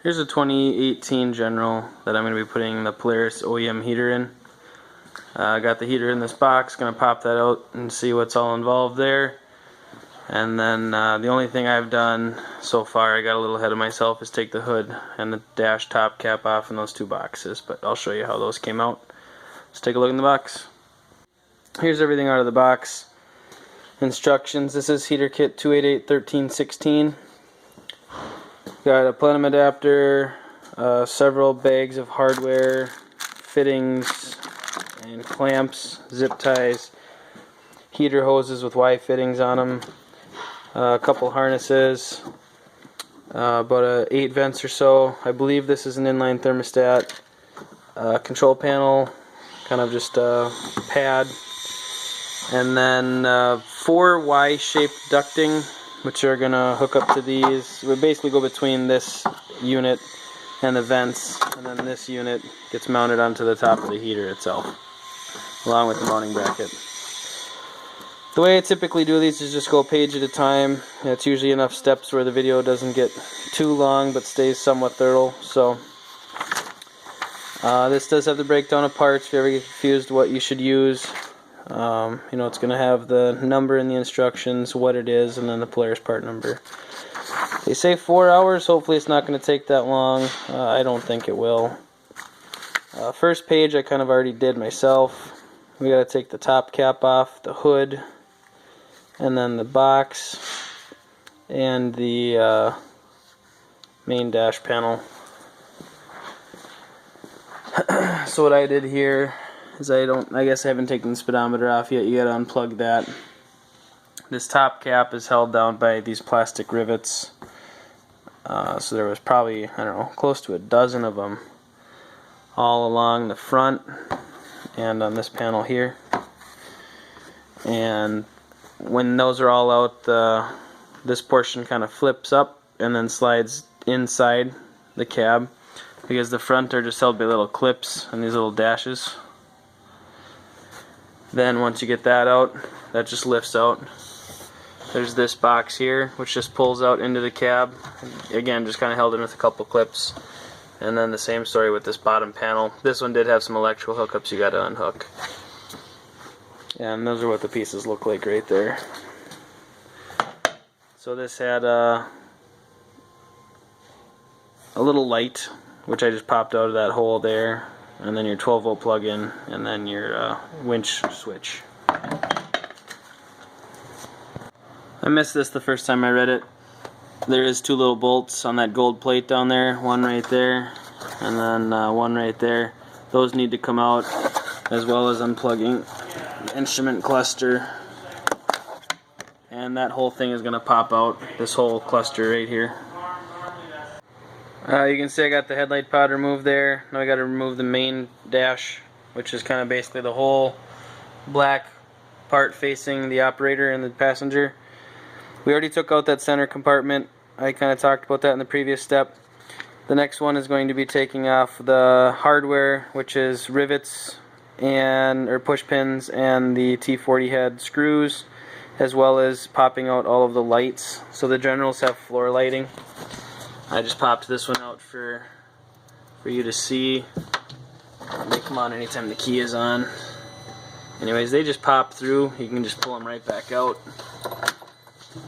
Here's a 2018 General that I'm going to be putting the Polaris OEM heater in. I got the heater in this box, going to pop that out and see what's all involved there. And then the only thing I've done so far, I got a little ahead of myself, is take the hood and the dash top cap off in those two boxes. But I'll show you how those came out. Let's take a look in the box. Here's everything out of the box. Instructions. This is heater kit 288-1316. Got a plenum adapter, several bags of hardware, fittings and clamps, zip ties, heater hoses with Y fittings on them, a couple harnesses, about 8 vents or so. I believe this is an inline thermostat, control panel, kind of just a pad, and then 4 Y-shaped ducting, which are going to hook up to these. We basically go between this unit and the vents, and then this unit gets mounted onto the top of the heater itself, along with the mounting bracket. The way I typically do these is just go a page at a time. It's usually enough steps where the video doesn't get too long but stays somewhat thorough. So this does have the breakdown of parts if you ever get confused what you should use. You know, it's going to have the number in the instructions, what it is, and then the Polaris part number. They say 4 hours. Hopefully it's not going to take that long. I don't think it will. First page I kind of already did myself. We got to take the top cap off, the hood, and then the box, and the main dash panel. So what I did here is I guess I haven't taken the speedometer off yet. You gotta unplug that. This top cap is held down by these plastic rivets. So there was probably, I don't know, close to a dozen of them all along the front and on this panel here. And when those are all out, this portion kind of flips up and then slides inside the cab, because the front are just held by little clips and these little dashes. Then once you get that out, that just lifts out. There's this box here, which just pulls out into the cab. Again, just kind of held in with a couple clips. And then the same story with this bottom panel. This one did have some electrical hookups you got to unhook. And those are what the pieces look like right there. So this had a little light, which I just popped out of that hole there. And then your 12-volt plug-in, and then your winch switch. I missed this the first time I read it. There is 2 little bolts on that gold plate down there, one right there, and then one right there. Those need to come out, as well as unplugging the instrument cluster. And that whole thing is going to pop out, this whole cluster right here. You can see I got the headlight pod removed there. Now I got to remove the main dash, which is kind of basically the whole black part facing the operator and the passenger. We already took out that center compartment. I kind of talked about that in the previous step. The next one is going to be taking off the hardware, which is rivets or push pins and the T40 head screws, as well as popping out all of the lights. So the Generals have floor lighting. I just popped this one out for you to see. They come on anytime the key is on. Anyways, they just pop through. You can just pull them right back out.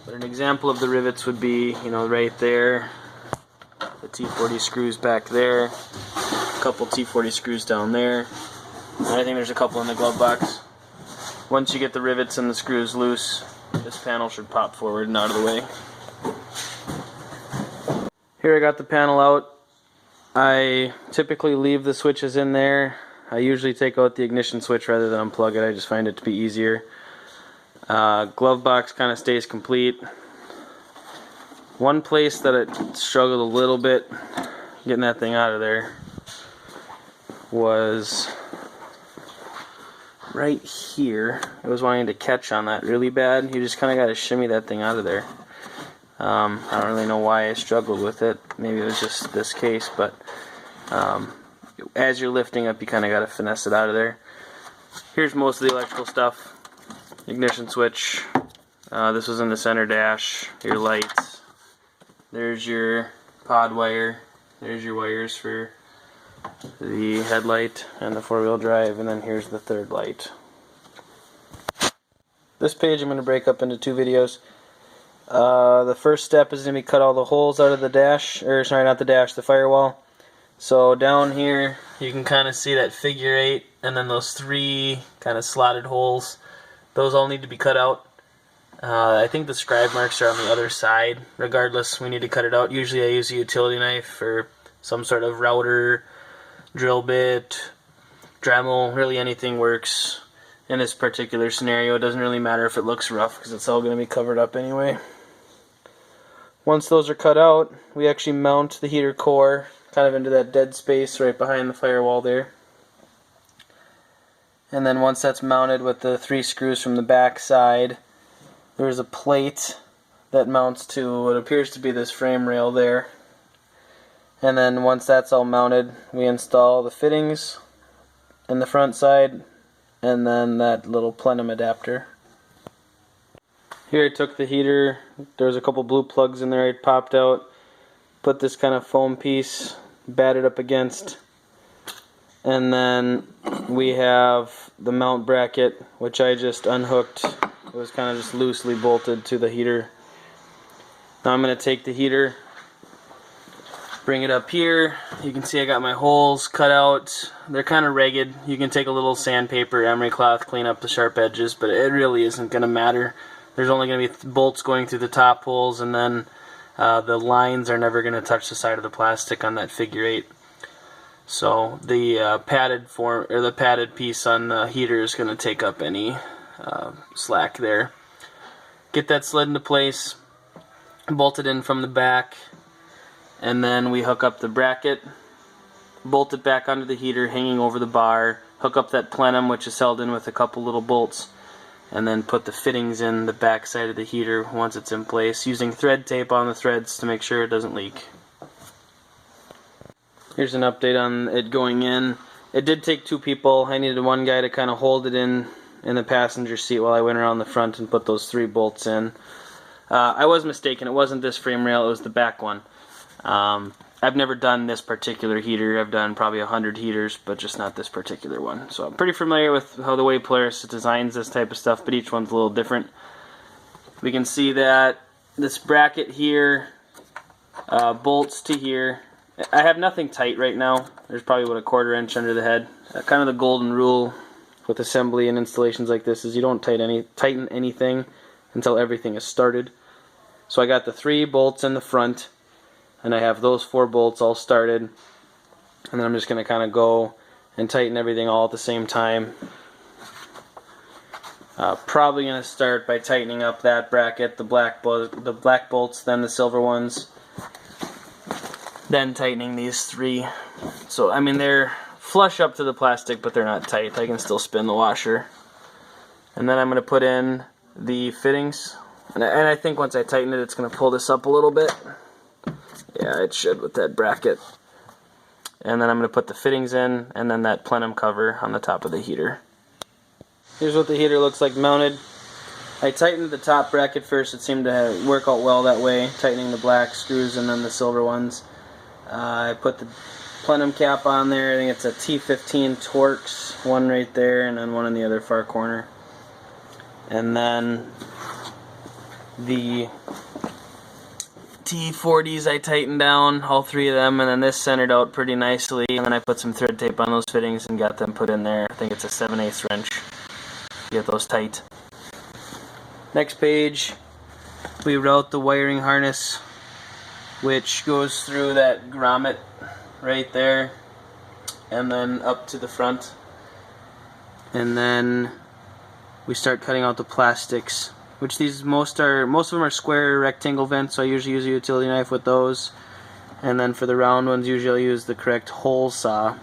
But an example of the rivets would be, you know, right there. The T40 screws back there. A couple T40 screws down there. And I think there's a couple in the glove box. Once you get the rivets and the screws loose, this panel should pop forward and out of the way. Here I got the panel out. I typically leave the switches in there. I usually take out the ignition switch rather than unplug it. I just find it to be easier. Glove box kind of stays complete. One place that I struggled a little bit getting that thing out of there was right here. I was wanting to catch on that really bad. You just kind of got to shimmy that thing out of there. I don't really know why I struggled with it. Maybe it was just this case, but as you're lifting up, you kind of got to finesse it out of there. Here's most of the electrical stuff. Ignition switch. This was in the center dash. Your lights. There's your pod wire. There's your wires for the headlight and the four-wheel drive, and then here's the third light. This page I'm going to break up into two videos. The first step is going to be cut all the holes out of the dash, or sorry, not the dash, the firewall. So down here you can kind of see that figure 8 and then those 3 kind of slotted holes. Those all need to be cut out. I think the scribe marks are on the other side. Regardless, we need to cut it out. Usually I use a utility knife or some sort of router, drill bit, Dremel, really anything works. In this particular scenario, it doesn't really matter if it looks rough because it's all going to be covered up anyway. Once those are cut out, we actually mount the heater core kind of into that dead space right behind the firewall there. And then once that's mounted with the 3 screws from the back side, there's a plate that mounts to what appears to be this frame rail there. And then once that's all mounted, we install the fittings in the front side and then that little plenum adapter. Here I took the heater, there's a couple blue plugs in there I popped out, put this kind of foam piece, batted up against, and then we have the mount bracket, which I just unhooked. It was kind of just loosely bolted to the heater. Now I'm going to take the heater, bring it up here. You can see I got my holes cut out. They're kind of ragged. You can take a little sandpaper, emery cloth, clean up the sharp edges, but it really isn't going to matter. There's only going to be bolts going through the top holes, and then the lines are never going to touch the side of the plastic on that figure 8. So the padded piece on the heater is going to take up any slack there. Get that slid into place, bolt it in from the back, and then we hook up the bracket, bolt it back onto the heater hanging over the bar, hook up that plenum which is held in with a couple little bolts, and then put the fittings in the back side of the heater once it's in place, using thread tape on the threads to make sure it doesn't leak. Here's an update on it going in. It did take 2 people. I needed one guy to kind of hold it in the passenger seat while I went around the front and put those 3 bolts in. I was mistaken. It wasn't this frame rail, it was the back one. I've never done this particular heater. I've done probably 100 heaters, but just not this particular one. So I'm pretty familiar with how the way Polaris designs this type of stuff, but each one's a little different. We can see that this bracket here bolts to here. I have nothing tight right now. There's probably about a 1/4 inch under the head. Kind of the golden rule with assembly and installations like this is you don't tighten anything until everything is started. So I got the 3 bolts in the front, and I have those 4 bolts all started, and then I'm just going to kind of go and tighten everything all at the same time. Probably going to start by tightening up that bracket, the black bolts, then the silver ones, then tightening these 3. So I mean they're flush up to the plastic, but they're not tight. I can still spin the washer. And then I'm going to put in the fittings, and I think once I tighten it, it's going to pull this up a little bit. Yeah, it should with that bracket. And then I'm going to put the fittings in, and then that plenum cover on the top of the heater. Here's what the heater looks like mounted. I tightened the top bracket first. It seemed to work out well that way, tightening the black screws and then the silver ones. I put the plenum cap on there. I think it's a T15 Torx, one right there, and then one in the other far corner. And then the T40s I tightened down, all 3 of them, and then this centered out pretty nicely, and then I put some thread tape on those fittings and got them put in there. I think it's a 7/8 wrench to get those tight. Next page, we route the wiring harness, which goes through that grommet right there and then up to the front, and then we start cutting out the plastics, which most of them are square rectangle vents, so I usually use a utility knife with those. And then for the round ones, usually I use the correct hole saw,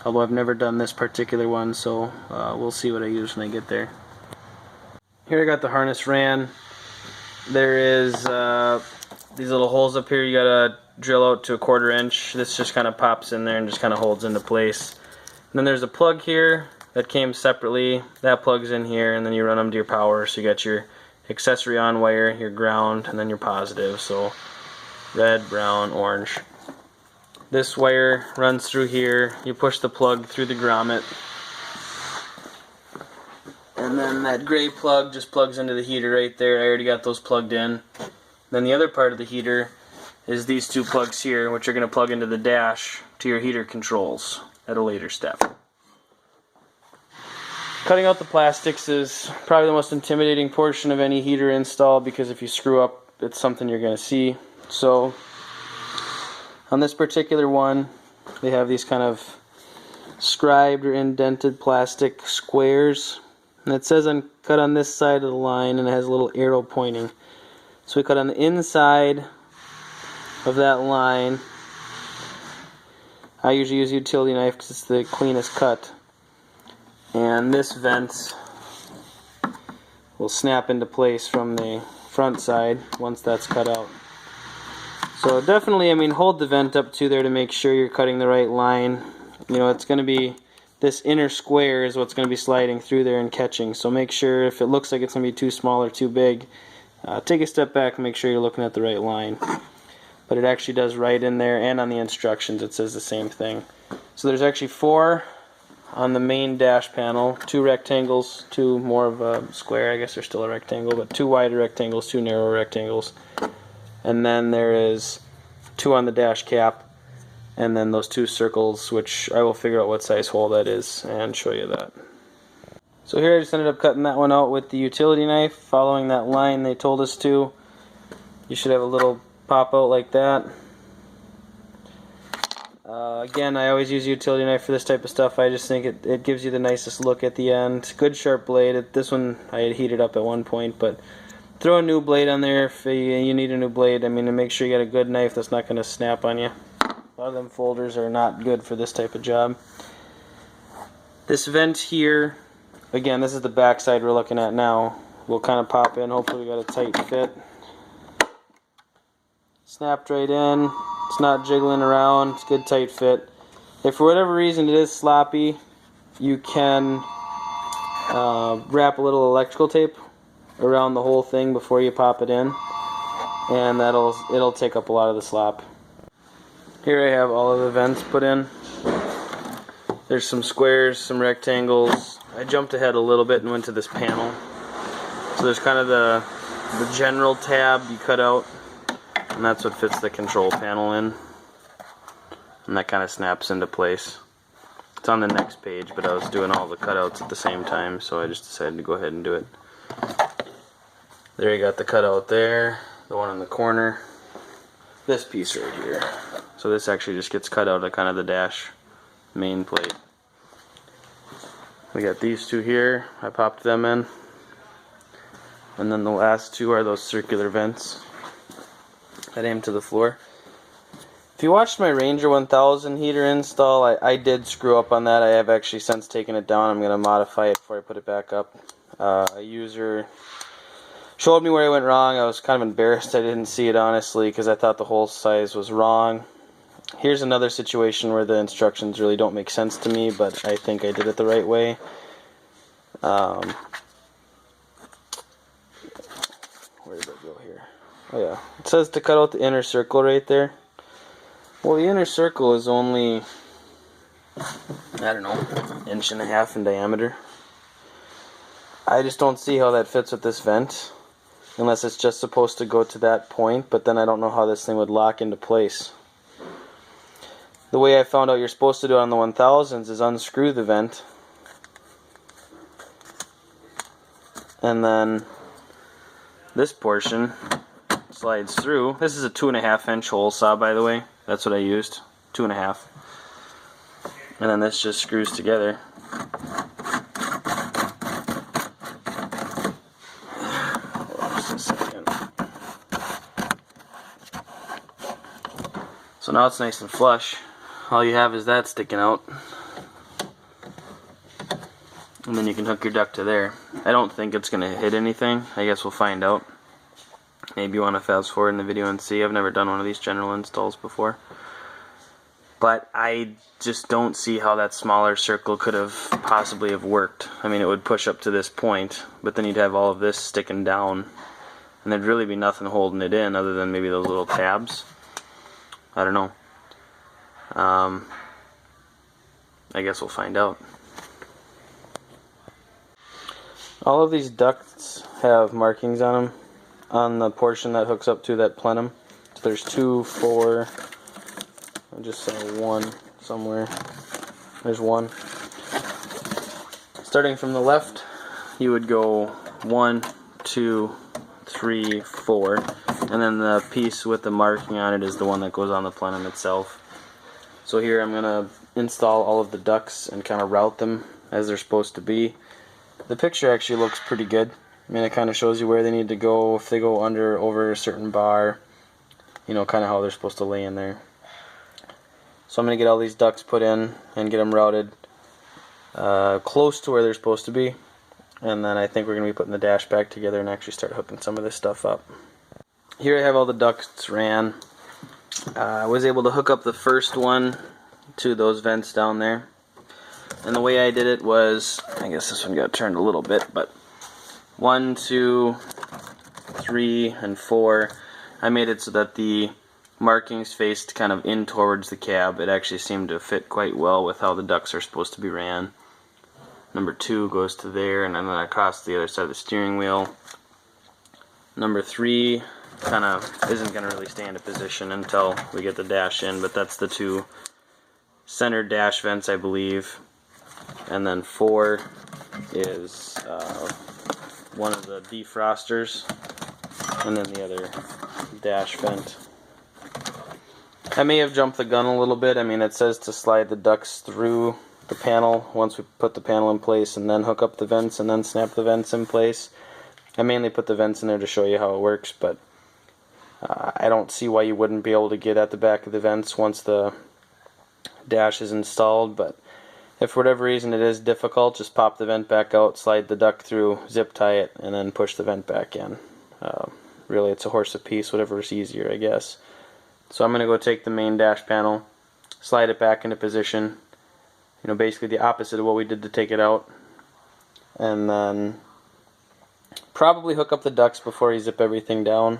although I've never done this particular one, so we'll see what I use when I get there. Here I got the harness ran. There is these little holes up here you gotta drill out to a 1/4 inch. This just kind of pops in there and just kind of holds into place. And then there's a plug here that came separately. That plugs in here, and then you run them to your power. So you got your accessory on wire, your ground, and then your positive. So red, brown, orange. this wire runs through here. You push the plug through the grommet. And then that gray plug just plugs into the heater right there. I already got those plugged in. Then the other part of the heater is these two plugs here, which are going to plug into the dash to your heater controls at a later step. Cutting out the plastics is probably the most intimidating portion of any heater install, because if you screw up, it's something you're going to see. So on this particular one, they have these kind of scribed or indented plastic squares, and it says cut on this side of the line, and it has a little arrow pointing. So we cut on the inside of that line. I usually use a utility knife because it's the cleanest cut. And this vent will snap into place from the front side once that's cut out. So definitely, I mean, hold the vent up to there to make sure you're cutting the right line. You know, it's going to be, this inner square is what's going to be sliding through there and catching. So make sure, if it looks like it's going to be too small or too big, take a step back and make sure you're looking at the right line. But it actually does right in there, and on the instructions it says the same thing. So there's actually 4 on the main dash panel, 2 rectangles, 2 more of a square. I guess they're still a rectangle, but 2 wider rectangles, 2 narrow rectangles. And then there is 2 on the dash cap, and then those 2 circles, which I will figure out what size hole that is and show you that. So here I just ended up cutting that one out with the utility knife, following that line they told us to. You should have a little pop out like that. Again, I always use a utility knife for this type of stuff. I just think it gives you the nicest look at the end. Good sharp blade. This one I had heated up at one point, but throw a new blade on there if you need a new blade. I mean, and make sure you got a good knife that's not going to snap on you. A lot of them folders are not good for this type of job. This vent here, again, this is the back side we're looking at now. We'll kind of pop in. Hopefully we got a tight fit. Snapped right in. It's not jiggling around. It's a good tight fit. If for whatever reason it is sloppy, you can wrap a little electrical tape around the whole thing before you pop it in, and it'll take up a lot of the slop. Here I have all of the vents put in. There's some squares, some rectangles. I jumped ahead a little bit and went to this panel. So there's kind of the general tab you cut out, and that's what fits the control panel in, and that kind of snaps into place. It's on the next page, but I was doing all the cutouts at the same time, so I just decided to go ahead and do it. There you got the cutout there, the one in the corner, this piece right here. So this actually just gets cut out of kind of the dash main plate. We got these 2 here, I popped them in, and then the last 2 are those circular vents that aim to the floor. If you watched my Ranger 1000 heater install, I did screw up on that. I have actually since taken it down. I'm going to modify it before I put it back up. A user showed me where I went wrong. I was kind of embarrassed I didn't see it, honestly, because I thought the hole size was wrong. Here's another situation where the instructions really don't make sense to me, but I think I did it the right way. Where did it go here? Oh yeah, it says to cut out the inner circle right there. Well, the inner circle is only, I don't know, 1.5 inches in diameter. I just don't see how that fits with this vent, unless it's just supposed to go to that point, but then I don't know how this thing would lock into place. The way I found out you're supposed to do it on the 1000s is unscrew the vent, and then this portion slides through. This is a 2.5 inch hole saw, by the way. That's what I used, 2.5. And then this just screws together. Just a second. So now it's nice and flush. All you have is that sticking out. And then you can hook your duct to there. I don't think it's going to hit anything. I guess we'll find out. Maybe you want to fast forward in the video and see. I've never done one of these general installs before. But I just don't see how that smaller circle could have possibly have worked. I mean, it would push up to this point, but then you'd have all of this sticking down. And there'd really be nothing holding it in other than maybe those little tabs. I don't know. I guess we'll find out. All of these ducts have markings on them on the portion that hooks up to that plenum. So there's 2, 4, I'll just say 1 somewhere. There's 1. Starting from the left, you would go 1, 2, 3, 4, and then the piece with the marking on it is the one that goes on the plenum itself. So here I'm going to install all of the ducts and kind of route them as they're supposed to be. The picture actually looks pretty good. I mean, it kind of shows you where they need to go, if they go under, over a certain bar, you know, kind of how they're supposed to lay in there. So I'm going to get all these ducts put in and get them routed close to where they're supposed to be. And then I think we're going to be putting the dash back together and actually start hooking some of this stuff up. Here I have all the ducts ran. I was able to hook up the first one to those vents down there. And the way I did it was, I guess this one got turned a little bit, but 1, 2, 3, and 4. I made it so that the markings faced kind of in towards the cab. It actually seemed to fit quite well with how the ducts are supposed to be ran. Number 2 goes to there, and then across the other side of the steering wheel. Number 3 kind of isn't going to really stay into position until we get the dash in, but that's the 2 center dash vents, I believe. And then 4 is one of the defrosters, and then the other dash vent. I may have jumped the gun a little bit. I mean, it says to slide the ducts through the panel once we put the panel in place, and then hook up the vents and then snap the vents in place. I mainly put the vents in there to show you how it works, but I don't see why you wouldn't be able to get at the back of the vents once the dash is installed. But if for whatever reason it is difficult, just pop the vent back out, slide the duct through, zip tie it, and then push the vent back in. Really, it's a horse apiece, whatever is easier, I guess. So I'm going to go take the main dash panel, slide it back into position, you know, basically the opposite of what we did to take it out, and then probably hook up the ducts before you zip everything down.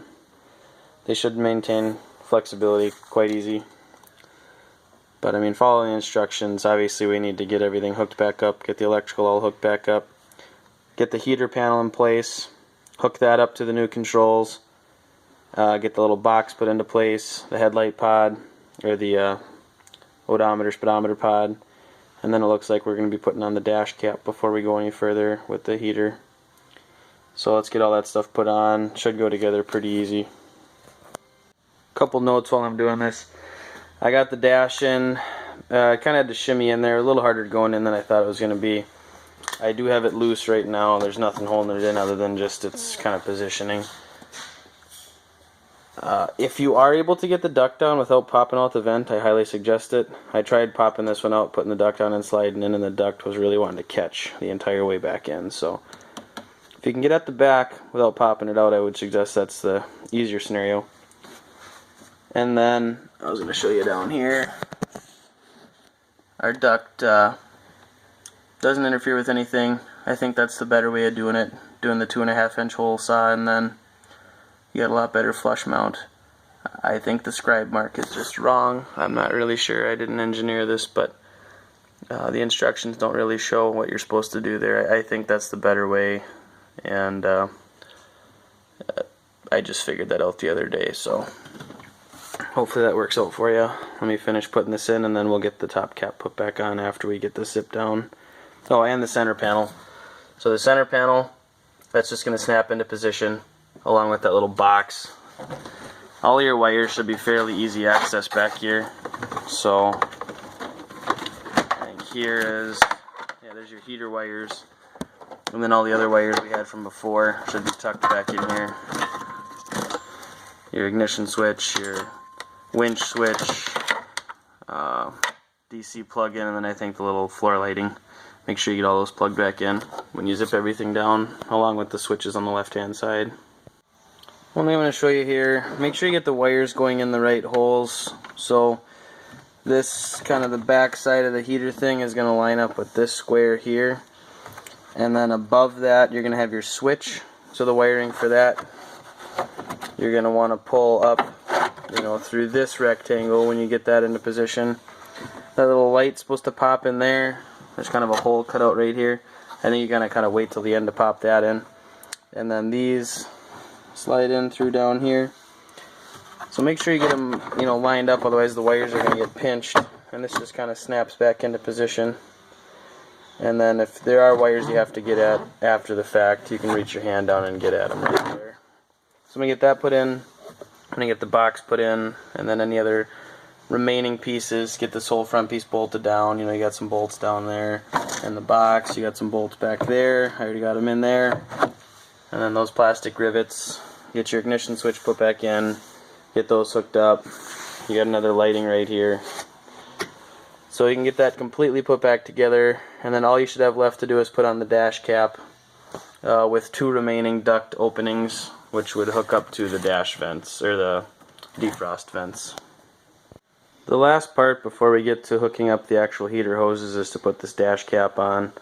They should maintain flexibility quite easy. But I mean, following the instructions, obviously we need to get everything hooked back up, get the electrical all hooked back up, get the heater panel in place, hook that up to the new controls, get the little box put into place, the headlight pod, or the odometer, speedometer pod, and then it looks like we're going to be putting on the dash cap before we go any further with the heater. So let's get all that stuff put on. Should go together pretty easy. Couple notes while I'm doing this. I got the dash in, kind of had to shimmy in there, a little harder going in than I thought it was going to be. I do have it loose right now. There's nothing holding it in other than just its kind of positioning. If you are able to get the duct down without popping out the vent, I highly suggest it. I tried popping this one out, putting the duct on and sliding in, and the duct was really wanting to catch the entire way back in. So if you can get at the back without popping it out, I would suggest that's the easier scenario. And then I was going to show you down here. Our duct doesn't interfere with anything. I think that's the better way of doing it. Doing the 2.5-inch hole saw, and then you get a lot better flush mount. I think the scribe mark is just wrong. I'm not really sure. I didn't engineer this, but the instructions don't really show what you're supposed to do there. I think that's the better way, and I just figured that out the other day, so hopefully that works out for you. Let me finish putting this in, and then we'll get the top cap put back on after we get this zip down. Oh, and the center panel. So the center panel, that's just going to snap into position along with that little box. All your wires should be fairly easy access back here. So I think here is, yeah, there's your heater wires, and then all the other wires we had from before should be tucked back in here. Your ignition switch, your winch switch, DC plug-in, and then I think the little floor lighting. Make sure you get all those plugged back in when you zip everything down, along with the switches on the left-hand side. One thing I'm going to show you here, make sure you get the wires going in the right holes. So this kind of the back side of the heater thing is going to line up with this square here. And then above that you're going to have your switch. So the wiring for that, you're going to want to pull up, you know, through this rectangle when you get that into position. That little light's supposed to pop in there. There's kind of a hole cut out right here. I think you're gonna kind of wait till the end to pop that in. And then these slide in through down here. So make sure you get them, lined up, otherwise the wires are gonna get pinched. And this just kind of snaps back into position. And then if there are wires you have to get at after the fact, you can reach your hand down and get at them right there. So I'm gonna get that put in. I'm gonna get the box put in, and then any other remaining pieces, get this whole front piece bolted down. You got some bolts down there in the box, you got some bolts back there, I already got them in there. And then those plastic rivets, get your ignition switch put back in, get those hooked up. You got another lighting right here. So you can get that completely put back together, and then all you should have left to do is put on the dash cap with 2 remaining duct openings, which would hook up to the dash vents, or the defrost vents. The last part before we get to hooking up the actual heater hoses is to put this dash cap on.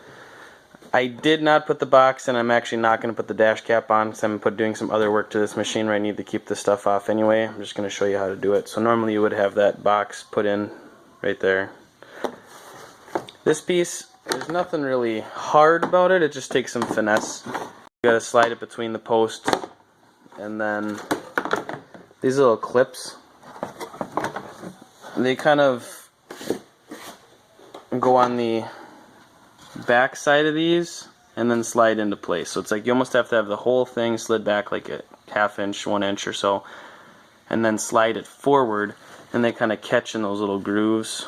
I did not put the box, and I'm actually not going to put the dash cap on because I'm doing some other work to this machine where I need to keep this stuff off anyway. I'm just going to show you how to do it. So normally you would have that box put in right there. This piece, there's nothing really hard about it, it just takes some finesse. You got to slide it between the posts, and then these little clips, they kind of go on the back side of these and then slide into place. So it's like you almost have to have the whole thing slid back like a ½ inch, 1 inch or so, and then slide it forward, and they kind of catch in those little grooves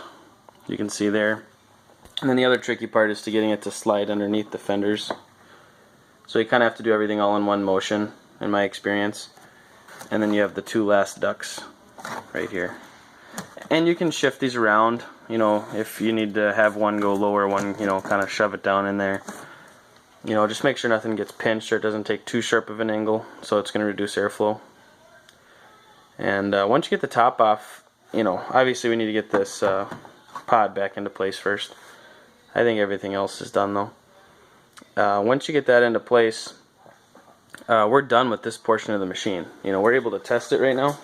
you can see there. And then the other tricky part is to getting it to slide underneath the fenders. So you kind of have to do everything all in one motion, in my experience. And then you have the 2 last ducts right here. And you can shift these around, if you need to have one go lower, one, kind of shove it down in there. Just make sure nothing gets pinched or it doesn't take too sharp of an angle, so it's going to reduce airflow. And once you get the top off, obviously we need to get this pod back into place first. I think everything else is done though. Once you get that into place, we're done with this portion of the machine. We're able to test it right now.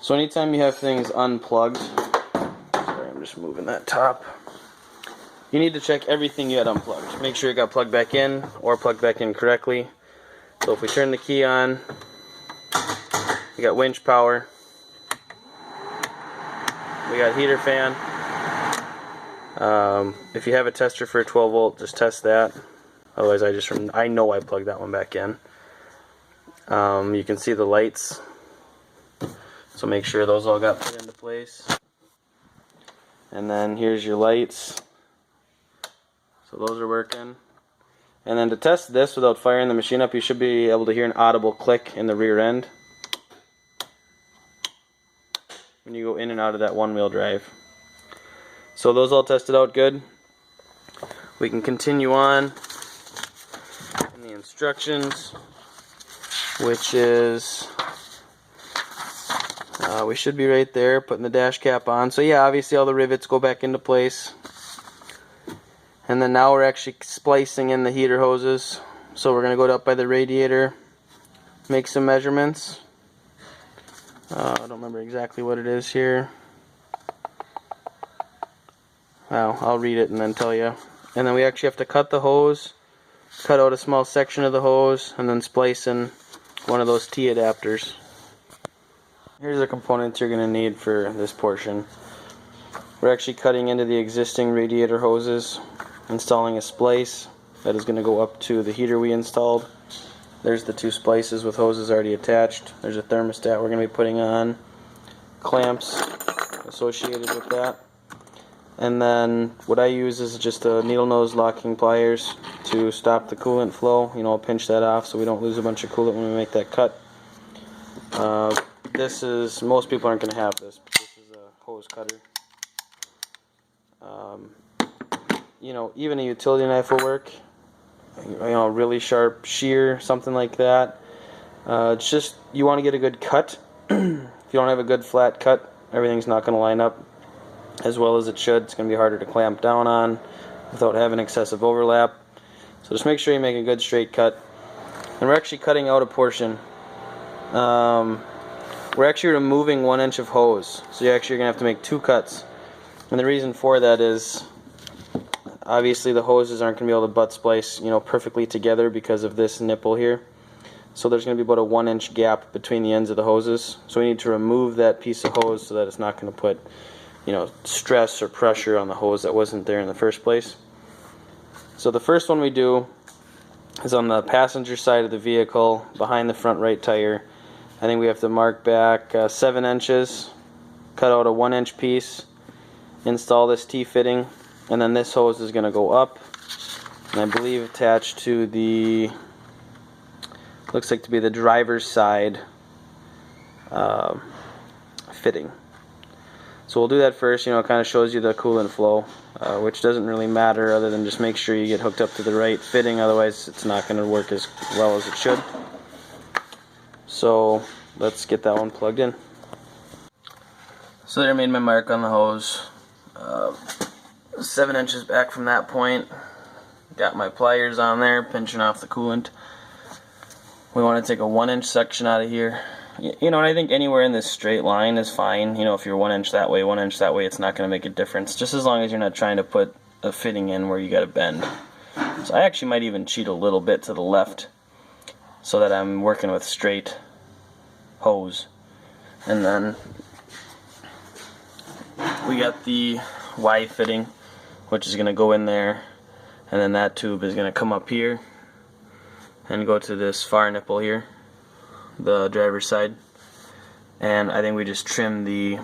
So anytime you have things unplugged, sorry, I'm just moving that top, you need to check everything you had unplugged. Make sure it got plugged back in or plugged back in correctly. So if we turn the key on, we got winch power, we got heater fan. If you have a tester for a 12 volt, just test that. Otherwise, I know I plugged that one back in. You can see the lights, so make sure those all got put into place. And then here's your lights. So those are working. And then to test this without firing the machine up, you should be able to hear an audible click in the rear end when you go in and out of that one-wheel drive. So those all tested out good. We can continue on in the instructions, which is we should be right there putting the dash cap on. So yeah, obviously all the rivets go back into place. And then now we're actually splicing in the heater hoses. So we're going to go up by the radiator, make some measurements. I don't remember exactly what it is here. Well, I'll read it and then tell you. And then we actually have to cut the hose, cut out a small section of the hose, and then splice in one of those T adapters. Here's the components you're going to need for this portion. We're actually cutting into the existing radiator hoses, installing a splice that is going to go up to the heater we installed. There's the 2 splices with hoses already attached. There's a thermostat we're going to be putting on, clamps associated with that. And then what I use is just a needle nose locking pliers to stop the coolant flow. I'll pinch that off so we don't lose a bunch of coolant when we make that cut. Most people aren't going to have this, but this is a hose cutter. Even a utility knife will work. Really sharp shear, something like that. It's just, you want to get a good cut. If you don't have a good flat cut, everything's not going to line up as well as it should. It's going to be harder to clamp down on without having excessive overlap. So just make sure you make a good straight cut. And we're actually cutting out a portion. We're actually removing 1 inch of hose. So you're actually going to have to make 2 cuts. And the reason for that is obviously the hoses aren't going to be able to butt splice, perfectly together because of this nipple here. So there's going to be about a 1-inch gap between the ends of the hoses. So we need to remove that piece of hose so that it's not going to put, stress or pressure on the hose that wasn't there in the first place. So the first one we do is on the passenger side of the vehicle, behind the front right tire. I think we have to mark back 7 inches, cut out a 1-inch piece, install this T-fitting, and then this hose is going to go up, and I believe attached to the, looks like to be the driver's side fitting. So we'll do that first. It kind of shows you the coolant flow, which doesn't really matter other than just make sure you get hooked up to the right fitting, otherwise it's not going to work as well as it should. So let's get that one plugged in. So there I made my mark on the hose. 7 inches back from that point. Got my pliers on there, pinching off the coolant. We want to take a 1-inch section out of here. And I think anywhere in this straight line is fine. If you're 1 inch that way, 1 inch that way, it's not going to make a difference. Just as long as you're not trying to put a fitting in where you got to bend. So I actually might even cheat a little bit to the left so that I'm working with straight hose. And then we got the Y fitting, which is going to go in there, and then that tube is going to come up here and go to this far nipple here, the driver's side. And I think we just trim the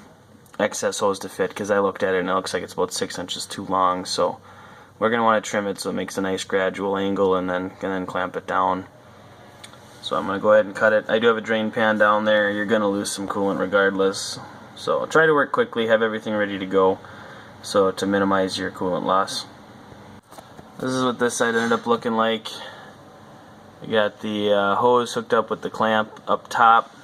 excess hose to fit, because I looked at it and it looks like it's about 6 inches too long, so we're going to want to trim it so it makes a nice gradual angle, and then clamp it down. So I'm going to go ahead and cut it. I do have a drain pan down there. You're going to lose some coolant regardless, so try to work quickly, have everything ready to go, so to minimize your coolant loss. This is what this side ended up looking like. We got the hose hooked up with the clamp up top,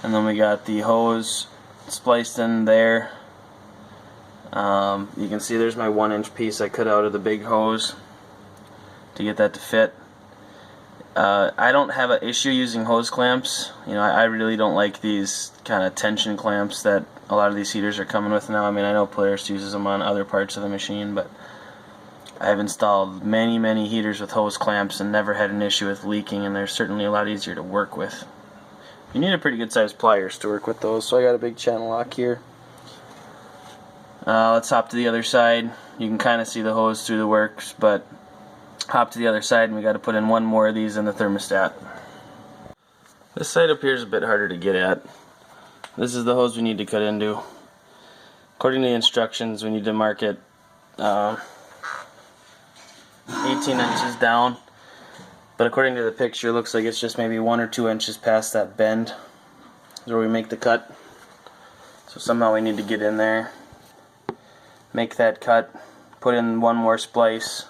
and then we got the hose spliced in there. You can see there's my 1-inch piece I cut out of the big hose to get that to fit. I don't have an issue using hose clamps. I really don't like these kind of tension clamps that a lot of these heaters are coming with now. I know Polaris uses them on other parts of the machine, but I've installed many heaters with hose clamps and never had an issue with leaking, and they're certainly a lot easier to work with. You need a pretty good sized pliers to work with those, so I got a big channel lock here. Let's hop to the other side. You can kind of see the hose through the works, but hop to the other side and we got to put in one more of these in the thermostat. This side up here is a bit harder to get at. This is the hose we need to cut into. According to the instructions, we need to mark it 18 inches down, but according to the picture, it looks like it's just maybe 1 or 2 inches past that bend is where we make the cut. So somehow we need to get in there, make that cut, put in one more splice,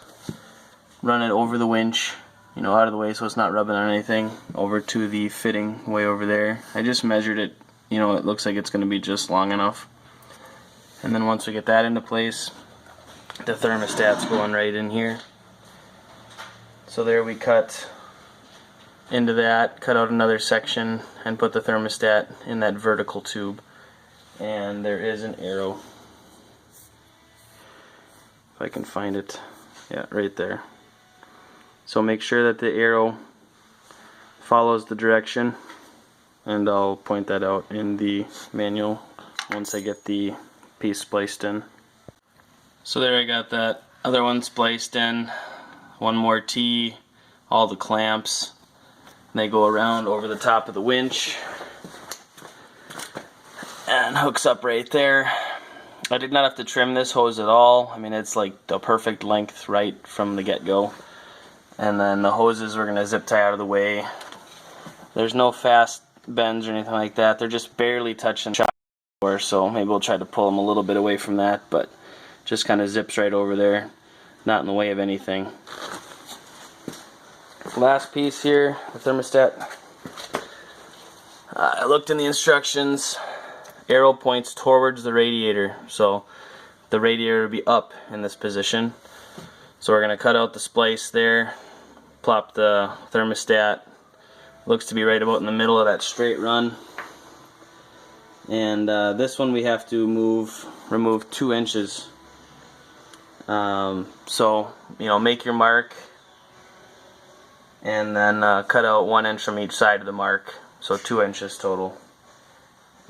run it over the winch, out of the way so it's not rubbing on anything, over to the fitting way over there. I just measured it, it looks like it's going to be just long enough. And then once we get that into place, the thermostat's going right in here. So there we cut into that, cut out another section, and put the thermostat in that vertical tube. And there is an arrow. If I can find it. Yeah, right there. So make sure that the arrow follows the direction, and I'll point that out in the manual once I get the piece spliced in. So there I got that other one spliced in, one more T, all the clamps, and they go around over the top of the winch and hooks up right there. I did not have to trim this hose at all. It's like the perfect length right from the get-go. And then the hoses we're going to zip tie out of the way. There's no fast bends or anything like that. They're just barely touching the floor, so maybe we'll try to pull them a little bit away from that, but just kind of zips right over there, not in the way of anything. Last piece here, the thermostat. I looked in the instructions. Arrow points towards the radiator, so the radiator will be up in this position. So we're going to cut out the splice there, plop the thermostat. Looks to be right about in the middle of that straight run. And this one we have to remove 2 inches. So, you know, make your mark and then cut out 1 inch from each side of the mark, so 2 inches total.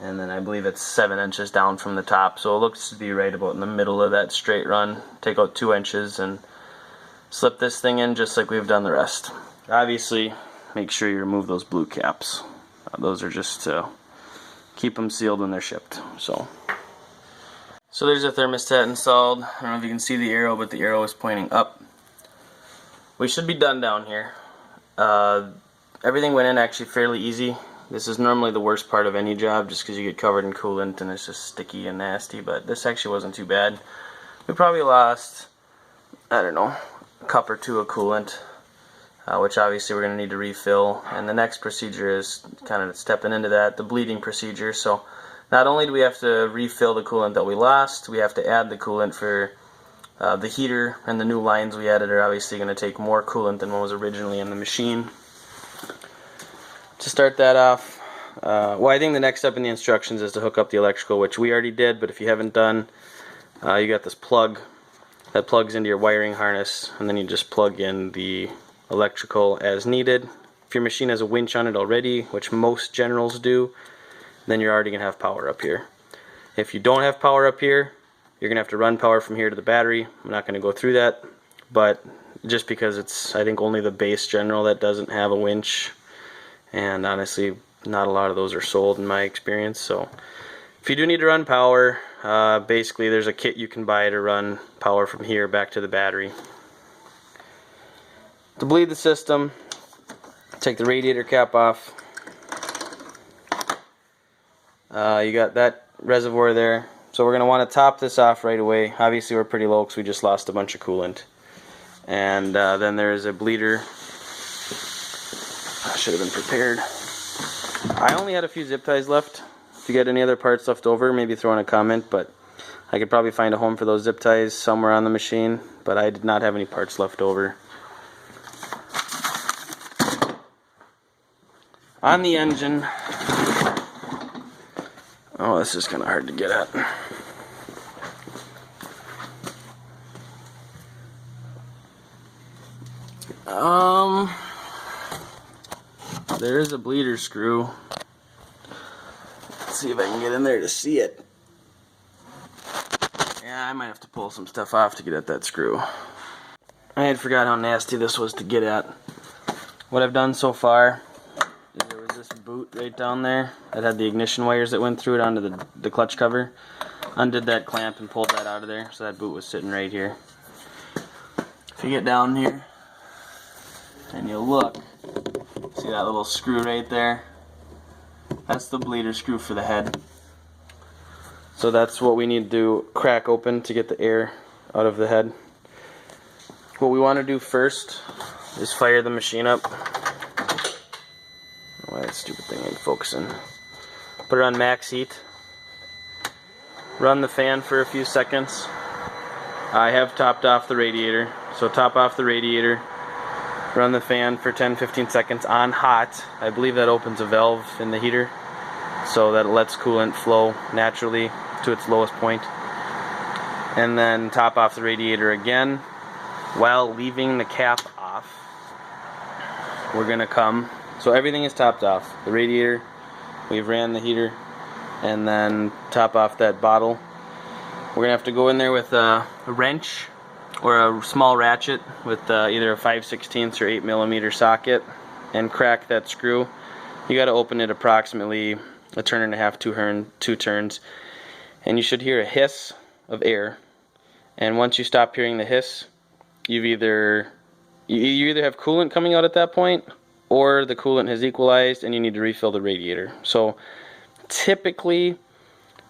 And then I believe it's 7 inches down from the top, so it looks to be right about in the middle of that straight run. Take out 2 inches and slip this thing in just like we've done the rest. Obviously, make sure you remove those blue caps. Those are just to keep them sealed when they're shipped. So there's a thermostat installed. I don't know if you can see the arrow, but the arrow is pointing up. We should be done down here. Everything went in actually fairly easy. This is normally the worst part of any job, just because you get covered in coolant and it's just sticky and nasty, but this actually wasn't too bad. We probably lost, I don't know, a cup or 2 of coolant, which obviously we're going to need to refill. And the next procedure is kind of stepping into that, the bleeding procedure. So not only do we have to refill the coolant that we lost, we have to add the coolant for the heater, and the new lines we added are obviously going to take more coolant than what was originally in the machine. To start that off, well, I think the next step in the instructions is to hook up the electrical, which we already did, but if you haven't done, you got this plug that plugs into your wiring harness, and then you just plug in the electrical as needed. If your machine has a winch on it already, which most generals do, then you're already going to have power up here. If you don't have power up here, you're going to have to run power from here to the battery. I'm not going to go through that, but just because it's, I think, only the base general that doesn't have a winch, and honestly not a lot of those are sold in my experience. So if you do need to run power, basically there's a kit you can buy to run power from here back to the battery. To bleed the system, take the radiator cap off. You got that reservoir there, so we're going to want to top this off right away. Obviously we're pretty low because we just lost a bunch of coolant. And then there's a bleeder. I should have been prepared. I only had a few zip ties left. If you got any other parts left over, maybe throw in a comment, but I could probably find a home for those zip ties somewhere on the machine, but I did not have any parts left over. On the engine, oh, this is kind of hard to get at. There is a bleeder screw. Let's see if I can get in there to see it. Yeah, I might have to pull some stuff off to get at that screw. I had forgot how nasty this was to get at. What I've done so far is there was this boot right down there that had the ignition wires that went through it onto the clutch cover. Undid that clamp and pulled that out of there, so that boot was sitting right here. If you get down here and you look, see that little screw right there? That's the bleeder screw for the head. So that's what we need to crack open to get the air out of the head. What we want to do first is fire the machine up. Why that stupid thing ain't focusing. Put it on max heat. Run the fan for a few seconds. I have topped off the radiator, so top off the radiator. Run the fan for 10-15 seconds on hot. I believe that opens a valve in the heater so that it lets coolant flow naturally to its lowest point. And then top off the radiator again while leaving the cap off. We're going to come, so everything is topped off. The radiator, we've ran the heater, and then top off that bottle. We're going to have to go in there with a wrench or a small ratchet with either a 5/16 or 8mm socket and crack that screw. You got to open it approximately a turn and a half, two turns, and you should hear a hiss of air. And once you stop hearing the hiss, you either have coolant coming out at that point, or the coolant has equalized and you need to refill the radiator. So typically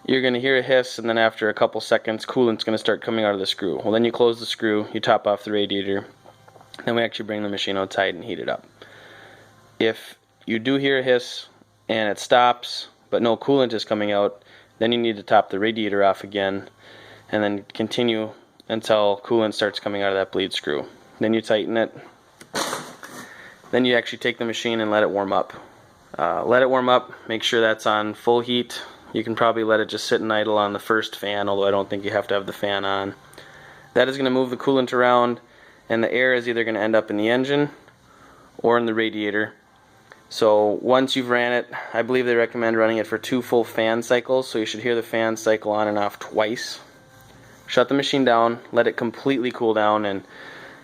you're going to hear a hiss, and then after a couple seconds coolant's going to start coming out of the screw. Well, then you close the screw, you top off the radiator, then we actually bring the machine outside and heat it up. If you do hear a hiss and it stops but no coolant is coming out, then you need to top the radiator off again and then continue until coolant starts coming out of that bleed screw. Then you tighten it. Then you actually take the machine and let it warm up. Let it warm up, make sure that's on full heat. You can probably let it just sit and idle on the first fan, although I don't think you have to have the fan on. That is going to move the coolant around, and the air is either going to end up in the engine or in the radiator. So once you've ran it, I believe they recommend running it for 2 full fan cycles, so you should hear the fan cycle on and off twice. Shut the machine down, let it completely cool down, and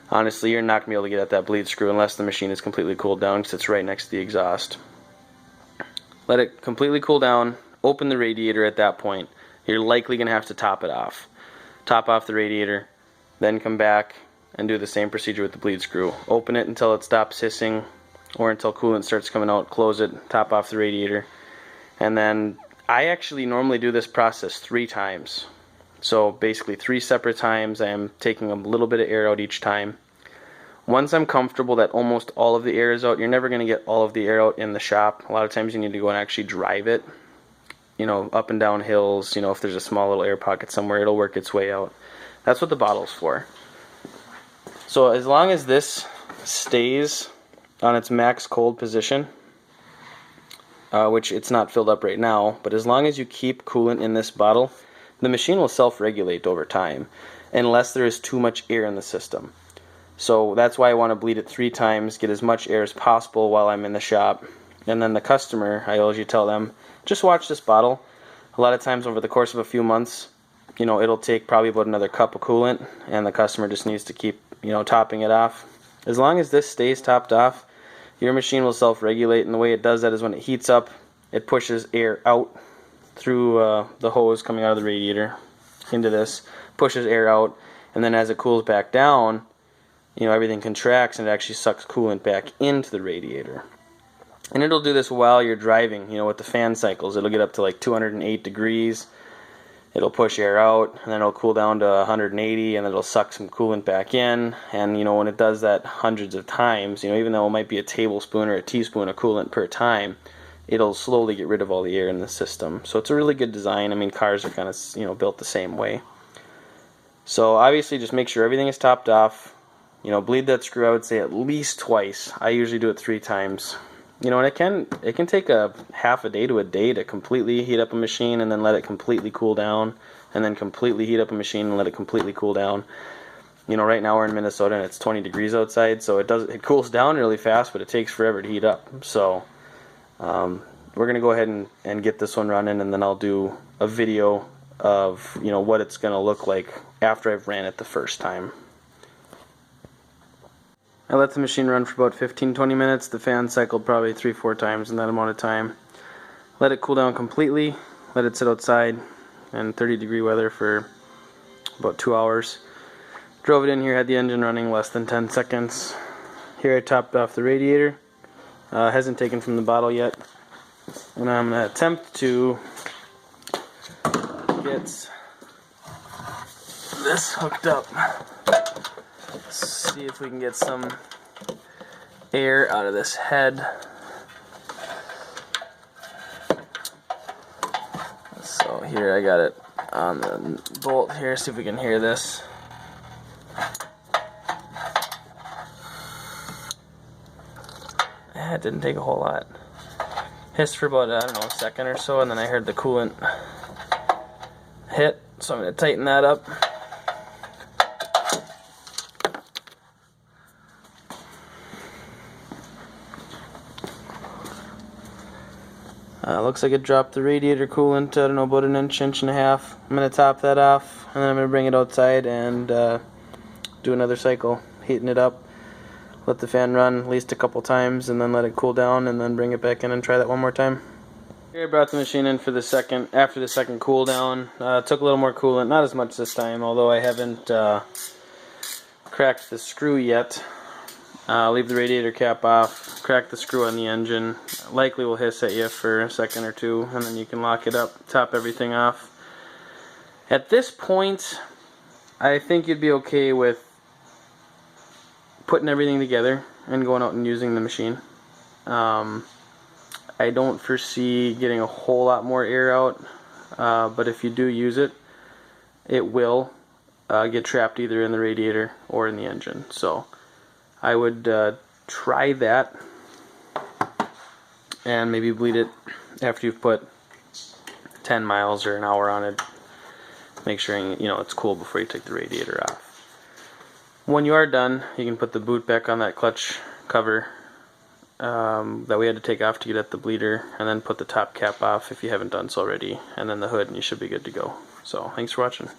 honestly, you're not going to be able to get at that bleed screw unless the machine is completely cooled down because it's right next to the exhaust. Let it completely cool down, open the radiator at that point. You're likely going to have to top it off. Top off the radiator, then come back and do the same procedure with the bleed screw. Open it until it stops hissing or until coolant starts coming out, close it, top off the radiator. And then I actually normally do this process 3 times. So basically 3 separate times. I am taking a little bit of air out each time. Once I'm comfortable that almost all of the air is out, you're never going to get all of the air out in the shop. A lot of times you need to go and actually drive it, you know, up and down hills. You know, if there's a small little air pocket somewhere, it'll work its way out. That's what the bottle's for. So as long as this stays on its max cold position, which it's not filled up right now, but as long as you keep coolant in this bottle, the machine will self-regulate over time unless there is too much air in the system. So that's why I want to bleed it 3 times, get as much air as possible while I'm in the shop. And then the customer, I usually tell them, just watch this bottle. A lot of times over the course of a few months, you know, it'll take probably about another cup of coolant, and the customer just needs to keep, you know, topping it off. As long as this stays topped off, your machine will self-regulate, and the way it does that is when it heats up, it pushes air out through the hose coming out of the radiator into this, pushes air out, and then as it cools back down, you know, everything contracts and it actually sucks coolant back into the radiator. And it'll do this while you're driving, you know, with the fan cycles. It'll get up to like 208 degrees. It'll push air out, and then it'll cool down to 180, and it'll suck some coolant back in. And, you know, when it does that hundreds of times, you know, even though it might be a tablespoon or a teaspoon of coolant per time, it'll slowly get rid of all the air in the system. So it's a really good design. I mean, cars are kind of, you know, built the same way. So obviously just make sure everything is topped off. You know, bleed that screw, I would say, at least twice. I usually do it 3 times. You know, and it can take a half a day to a day to completely heat up a machine and then let it completely cool down, and then completely heat up a machine and let it completely cool down. You know, right now we're in Minnesota and it's 20 degrees outside, so it cools down really fast, but it takes forever to heat up. So we're going to go ahead and get this one running, and then I'll do a video of, you know, what it's going to look like after I've ran it the first time. I let the machine run for about 15-20 minutes. The fan cycled probably 3-4 times in that amount of time. Let it cool down completely. Let it sit outside in 30-degree weather for about 2 hours. Drove it in here, had the engine running less than 10 seconds. Here I topped off the radiator. Hasn't taken from the bottle yet. And I'm going to attempt to get this hooked up. See if we can get some air out of this head. So here I got it on the bolt here. See if we can hear this. It didn't take a whole lot. Hissed for about, I don't know, a second or so, and then I heard the coolant hit. So I'm going to tighten that up. Looks like it dropped the radiator coolant, I don't know, about an inch, inch and a half. I'm going to top that off, and then I'm going to bring it outside and do another cycle, heating it up. Let the fan run at least a couple times, and then let it cool down, and then bring it back in and try that one more time. Here I brought the machine in for the after the second cool down. Took a little more coolant, not as much this time, although I haven't cracked the screw yet. Leave the radiator cap off, crack the screw on the engine. Likely will hiss at you for a second or two, and then you can lock it up, top everything off. At this point, I think you'd be okay with putting everything together and going out and using the machine. I don't foresee getting a whole lot more air out, but if you do use it, it will get trapped either in the radiator or in the engine. So I would try that and maybe bleed it after you've put 10 miles or an hour on it. Make sure it's cool before you take the radiator off. When you are done, you can put the boot back on that clutch cover that we had to take off to get at the bleeder, and then put the top cap off if you haven't done so already, and then the hood, and you should be good to go. So thanks for watching.